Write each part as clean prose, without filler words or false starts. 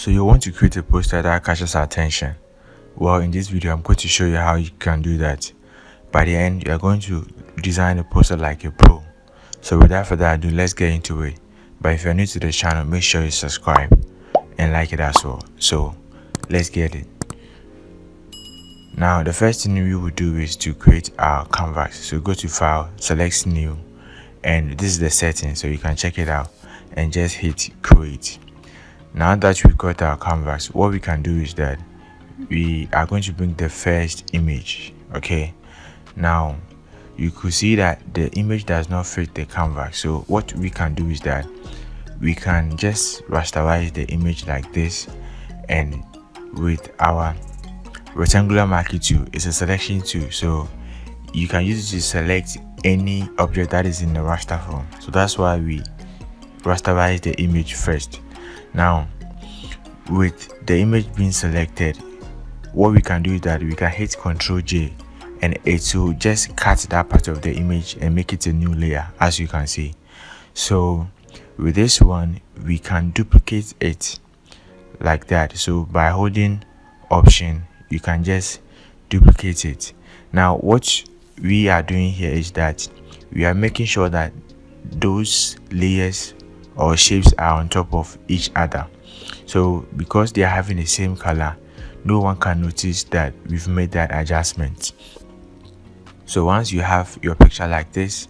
So you want to create a poster that catches our attention. Well, in this video I'm going to show you how you can do that. By the end, you are going to design a poster like a pro. So without further ado, let's get into it. But if you're new to the channel, make sure you subscribe and like it as well. So let's get it. Now the first thing we will do is to create our canvas. So go to file, select new, and this is the setting, so you can check it out and just hit create. Now that we've got our canvas, what we can do is that we are going to bring the first image. Okay, now you could see that the image does not fit the canvas, so what we can do is that we can just rasterize the image like this, and with our rectangular marquee tool, it's a selection tool, so you can use it to select any object that is in the raster form. So that's why we rasterize the image first. Now with the image being selected, what we can do is that we can hit Ctrl J and it will just cut that part of the image and make it a new layer, as you can see. So with this one, we can duplicate it like that. So by holding Option, you can just duplicate it. Now what we are doing here is that we are making sure that those layers or shapes are on top of each other. So because they are having the same color, no one can notice that we've made that adjustment. So once you have your picture like this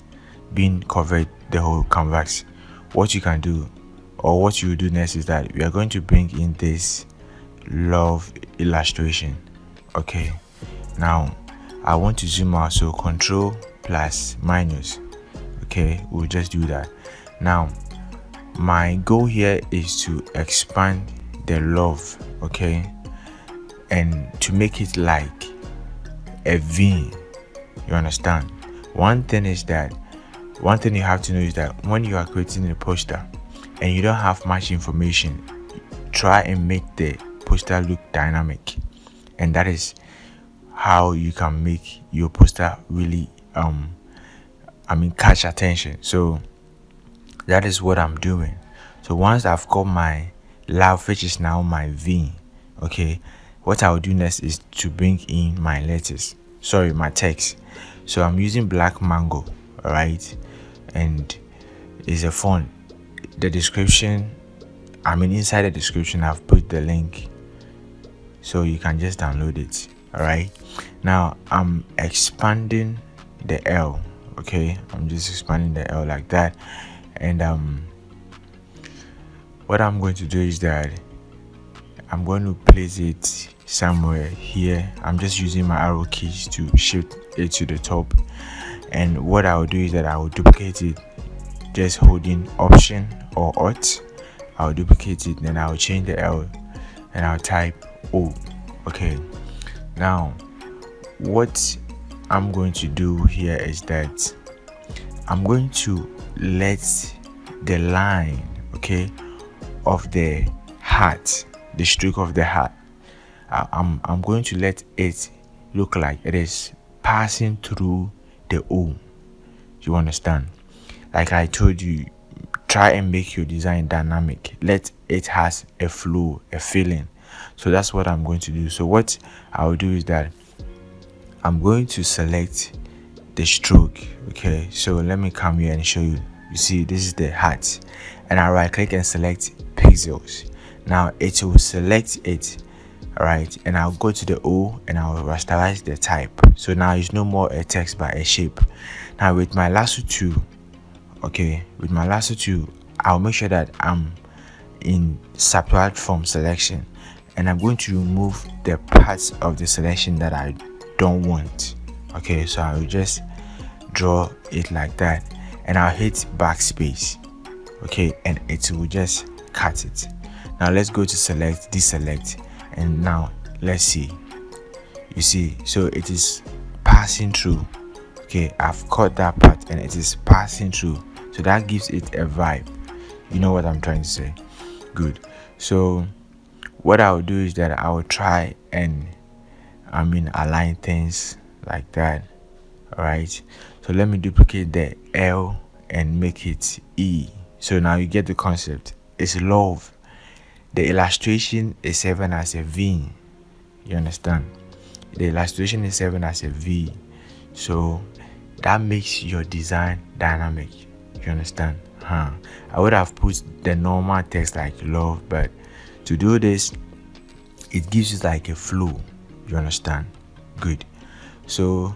being covered the whole canvas, what you can do, or what you will do next, is that we are going to bring in this love illustration. Okay, now I want to zoom out, so Control plus minus. Okay, we'll just do that. Now my goal here is to expand the love, okay, and to make it like a V. You understand? One thing you have to know is that when you are creating a poster and you don't have much information, try and make the poster look dynamic, and that is how you can make your poster really catch attention. So that is what I'm doing. So once I've got my love, which is now my V, okay, what I'll do next is to bring in my my text. So I'm using Black Mango, alright, and it's a font. The description, inside the description I've put the link, so you can just download it. Alright, now I'm expanding the L. Okay, I'm just expanding the L like that, and what I'm going to do is that I'm going to place it somewhere here. I'm just using my arrow keys to shift it to the top, and what I will do is that I will duplicate it, just holding Option or Alt. I'll duplicate it, then I'll change the L and I'll type O. Okay, now what I'm going to do here is that I'm going to let the line, okay, of the heart, the stroke of the heart, I'm going to let it look like it is passing through the O. You understand? Like I told you, try and make your design dynamic. Let it has a flow, a feeling. So that's what I'm going to do. So what I'll do is that I'm going to select the stroke. Okay, so let me come here and show you. You see, this is the heart, and I right click and select pixels. Now it will select it, alright, and I'll go to the O and I'll rasterize the type. So now it's no more a text but a shape. Now with my lasso tool, okay, I'll make sure that I'm in subtract from selection, and I'm going to remove the parts of the selection that I don't want. Okay, so I'll just draw it like that, and I'll hit backspace, okay, and it will just cut it. Now let's go to select, deselect, and now let's see. You see, so it is passing through. Okay, I've cut that part and it is passing through, so that gives it a vibe. You know what I'm trying to say? Good. So what I'll do is that I will try and align things like that. Alright, so let me duplicate the L and make it E. So now you get the concept. It's love. the illustration is serving as a V. You understand? The illustration is serving as a V, so that makes your design dynamic. You understand? I would have put the normal text like love, but to do this, it gives you like a flow. You understand? Good. So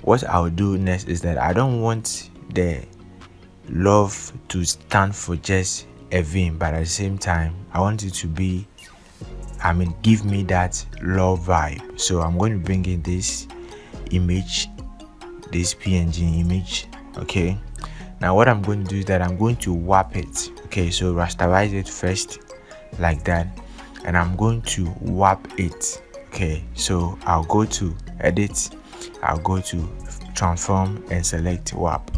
what I'll do next is that I don't want the love to stand for just a V, but at the same time I want it to be, give me that love vibe. So I'm going to bring in this image, this PNG image. Okay, now what I'm going to do is that I'm going to warp it. Okay, so rasterize it first like that, and I'm going to warp it. Okay, so I'll go to edit, I'll go to transform and select warp.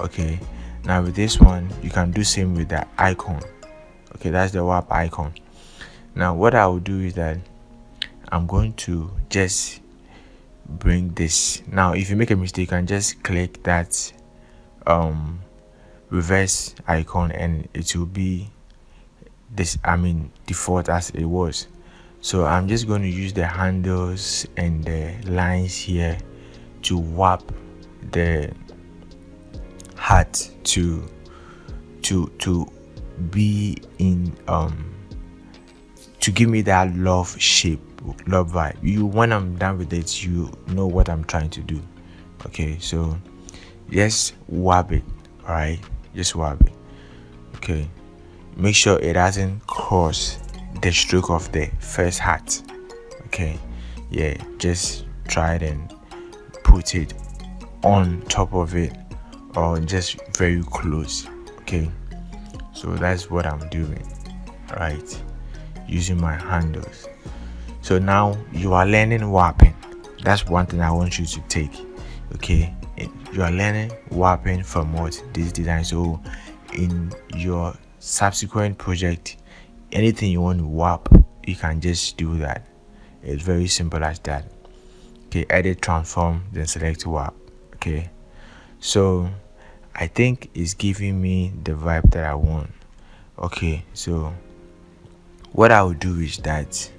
Okay, now with this one you can do same with the icon. Okay, that's the warp icon. Now what I will do is that I'm going to just bring this. Now if you make a mistake, you can just click that reverse icon and it will be this, default as it was. So I'm just going to use the handles and the lines here to warp the heart to be in to give me that love shape, love vibe. When I'm done with it, you know what I'm trying to do. Okay, so just warp it. All right, just warp it. Okay, make sure it doesn't cross the stroke of the first heart. Okay, yeah, just try it and put it on top of it or just very close. Okay, so that's what I'm doing, right, using my handles. So now you are learning warping. That's one thing I want you to take. Okay, you are learning warping from what this design. So in your subsequent project, anything you want to warp, you can just do that. It's very simple as that. Okay, edit, transform, then select warp. Okay, so I think it's giving me the vibe that I want. Okay, so what I will do is that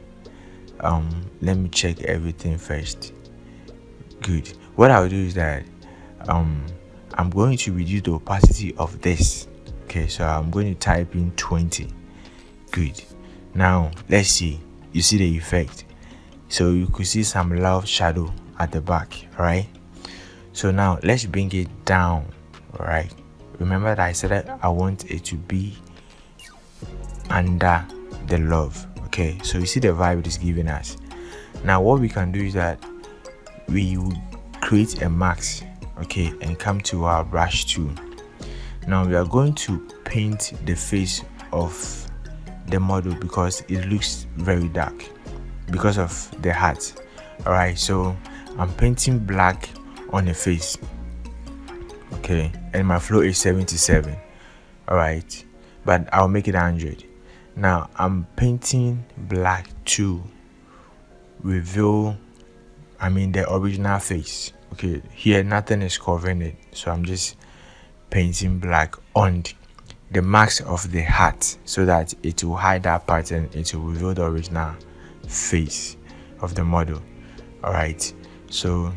let me check everything first. Good. What I'll do is that I'm going to reduce the opacity of this. Okay, so I'm going to type in 20. Good. Now let's see. You see the effect. So you could see some love shadow at the back, right? So now let's bring it down. All right, remember that I said that I want it to be under the love. Okay, so you see the vibe it is giving us. Now what we can do is that we will create a mask, okay, and come to our brush tool. Now we are going to paint the face of the model because it looks very dark because of the hat. All right, so I'm painting black on the face. Okay, and my flow is 77. All right, but I'll make it 100. Now I'm painting black to reveal the original face. Okay, here nothing is covering it, so I'm just painting black on the marks of the hat so that it will hide that pattern. It will reveal the original face of the model. All right, so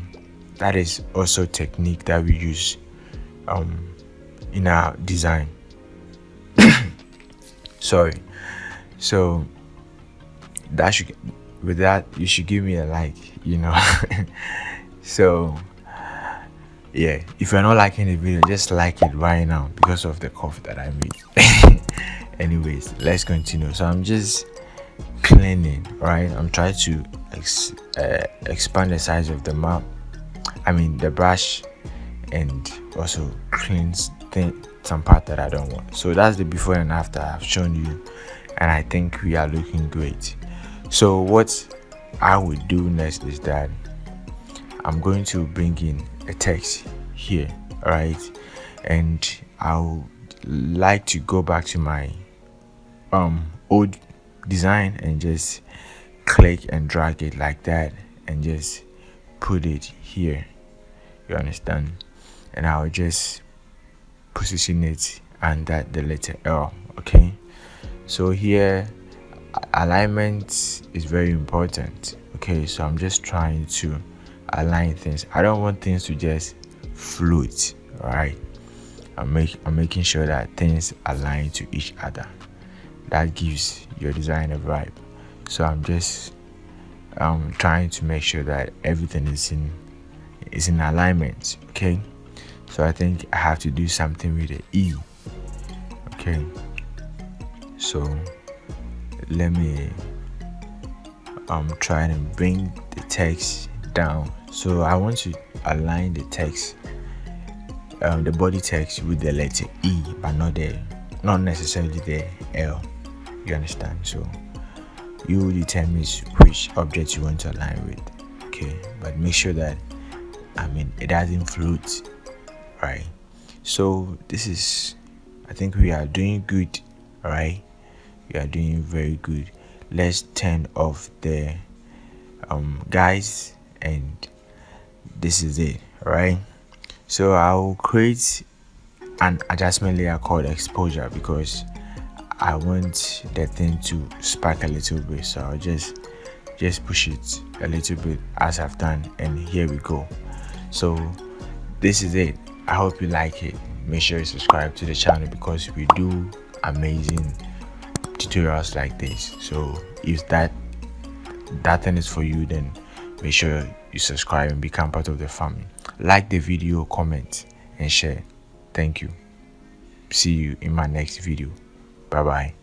that is also a technique that we use in our design. Sorry. So that should, with that, you should give me a like, So yeah, if you're not liking the video, just like it right now because of the cough that I made. Anyways, let's continue. So I'm just cleaning, right? I'm trying to expand the size of the map, the brush, and also cleanse some part that I don't want. So that's the before and after I've shown you, and I think we are looking great. So what I will do next is that I'm going to bring in a text here, all right, and I would like to go back to my old design and just click and drag it like that and just put it here. You understand? And I'll just position it under the letter L. Okay, so here alignment is very important. Okay, so I'm just trying to align things. I don't want things to just float. All right, I'm making sure that things align to each other. That gives your design a vibe. So I'm just trying to make sure that everything is in alignment. Okay, so I think I have to do something with the E. Okay, so let me try and bring the text down. So I want to align the text, the body text, with the letter E, but not necessarily the L. You understand? So you determine which object you want to align with. Okay, but make sure that it doesn't float, right? So I think we are doing good. All right, we are doing very good. Let's turn off the guys, and this is it. All right, so I'll create an adjustment layer called exposure because I want the thing to spark a little bit. So I'll just push it a little bit as I've done, and here we go. So this is it. I hope you like it. Make sure you subscribe to the channel because we do amazing tutorials like this. So if that thing is for you, then make sure you subscribe and become part of the family. Like the video, comment and share. Thank you. See you in my next video. Bye bye.